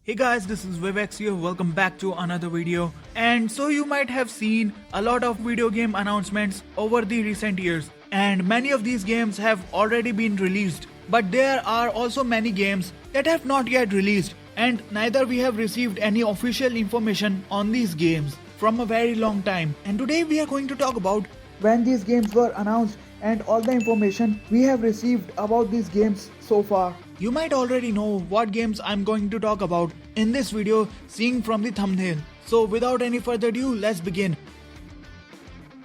Hey guys, this is Wavex here. Welcome back to another video. And so you might have seen a lot of video game announcements over the recent years, and many of these games have already been released. But there are also many games that have not yet released, and neither we have received any official information on these games from a very long time. And today we are going to talk about when these games were announced and all the information we have received about these games so far. You might already know what games I'm going to talk about in this video, seeing from the thumbnail. So without any further ado, let's begin.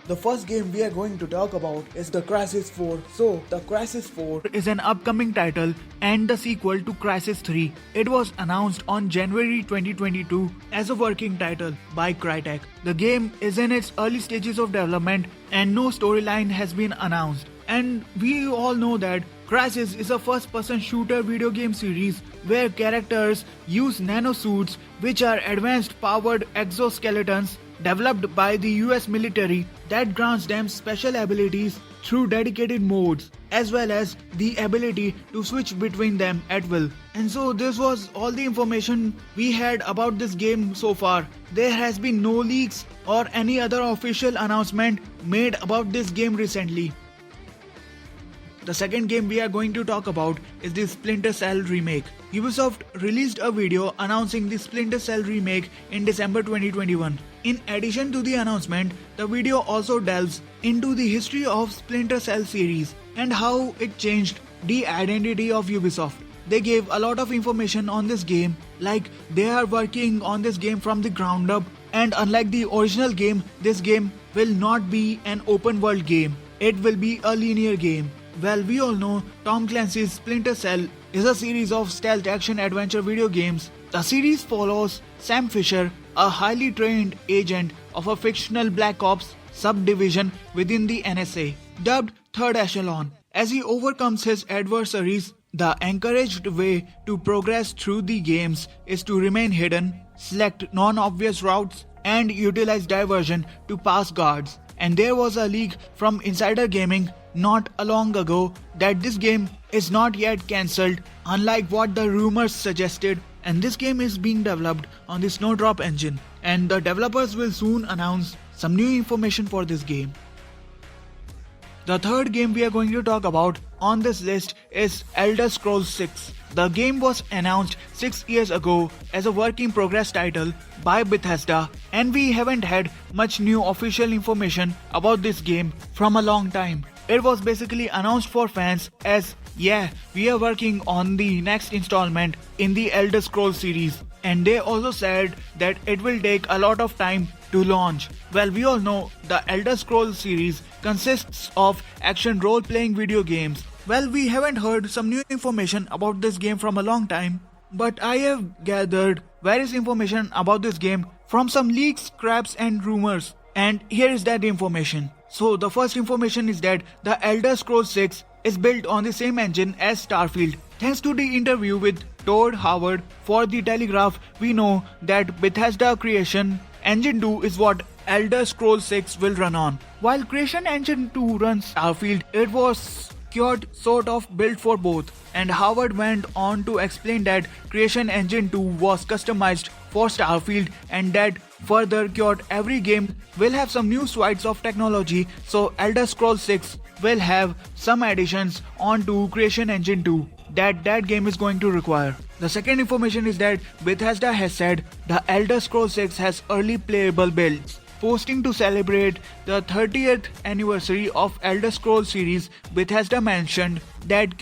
The first game we are going to talk about is the Crysis 4. So, the Crysis 4 is an upcoming title and the sequel to Crysis 3. It was announced on January 2022 as a working title by Crytek. The game is in its early stages of development and no storyline has been announced. And we all know that Crysis is a first-person shooter video game series where characters use nanosuits, which are advanced powered exoskeletons developed by the US military that grants them special abilities through dedicated modes, as well as the ability to switch between them at will. And so this was all the information we had about this game so far. There has been no leaks or any other official announcement made about this game recently. The second game we are going to talk about is the Splinter Cell remake. Ubisoft released a video announcing the Splinter Cell remake in December 2021. In addition to the announcement, the video also delves into the history of Splinter Cell series and how it changed the identity of Ubisoft. They gave a lot of information on this game, like they are working on this game from the ground up, and unlike the original game, this game will not be an open world game. It will be a linear game. Well, we all know Tom Clancy's Splinter Cell is a series of stealth action adventure video games. The series follows Sam Fisher, a highly trained agent of a fictional Black Ops subdivision within the NSA, dubbed Third Echelon. As he overcomes his adversaries, the encouraged way to progress through the games is to remain hidden, select non-obvious routes, and utilize diversion to pass guards. And there was a leak from Insider Gaming not long ago that this game is not yet cancelled, unlike what the rumors suggested, and this game is being developed on the Snowdrop engine, and the developers will soon announce some new information for this game. The third game we are going to talk about on this list is Elder Scrolls 6. The game was announced 6 years ago as a work in progress title by Bethesda, and we haven't had much new official information about this game from a long time. It was basically announced for fans as, yeah, we are working on the next installment in the Elder Scrolls series, and they also said that it will take a lot of time to launch. Well, we all know the Elder Scrolls series consists of action role-playing video games. Well, we haven't heard some new information about this game from a long time, but I have gathered various information about this game from some leaks, scraps and rumors, and here is that information. So the first information is that the Elder Scrolls 6 is built on the same engine as Starfield. Thanks to the interview with Todd Howard for The Telegraph, we know that Bethesda Creation Engine 2 is what Elder Scrolls 6 will run on. While Creation Engine 2 runs Starfield, it was sort of built for both, and Howard went on to explain that Creation Engine 2 was customized for Starfield, and that further every game will have some new suites of technology, so Elder Scrolls 6 will have some additions onto Creation Engine 2 that game is going to require. The second information is that Bethesda has said the Elder Scrolls 6 has early playable builds. Posting to celebrate the 30th anniversary of Elder Scrolls series, Bethesda mentioned that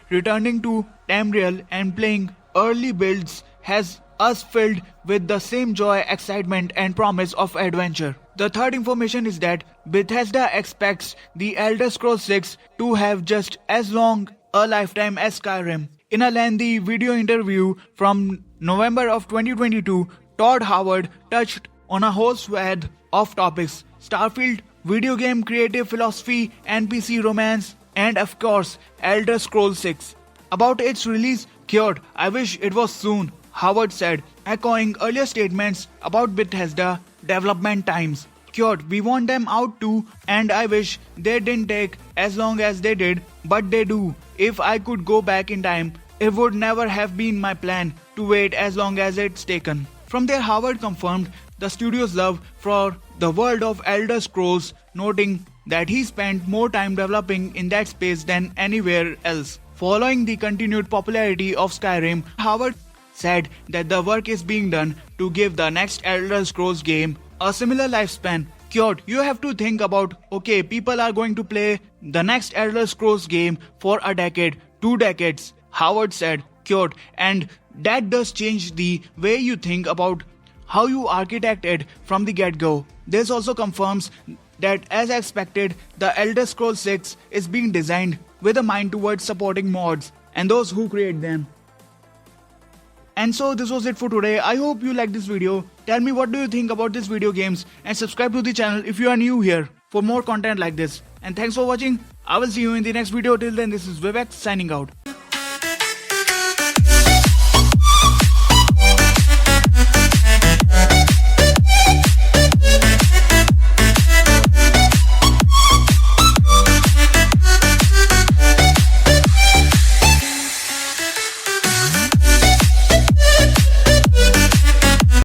returning to Tamriel and playing early builds has us filled with the same joy, excitement and promise of adventure. The third information is that Bethesda expects the Elder Scrolls 6 to have just as long a lifetime as Skyrim. In a lengthy video interview from November of 2022, Todd Howard touched on a whole swathe of topics: Starfield, video game creative philosophy, NPC romance, and of course, Elder Scrolls 6. About its release, I wish it was soon, Howard said, echoing earlier statements about Bethesda development times. We want them out too, and I wish they didn't take as long as they did, but they do. If I could go back in time, It would never have been my plan to wait as long as it's taken. From there, Howard confirmed the studio's love for the world of Elder Scrolls, noting that he spent more time developing in that space than anywhere else. Following the continued popularity of Skyrim, Howard said that the work is being done to give the next Elder Scrolls game a similar lifespan. Kyoto, you have to think about, okay, people are going to play the next Elder Scrolls game for a decade, 2 decades, Howard said, Kyoto, and that does change the way you think about how you architected from the get-go. This also confirms that as expected, the Elder Scrolls 6 is being designed with a mind towards supporting mods and those who create them. And so this was it for today. I hope you liked this video. Tell me what do you think about these video games and subscribe to the channel if you are new here for more content like this. And thanks for watching. I will see you in the next video. Till then, this is Wavex signing out.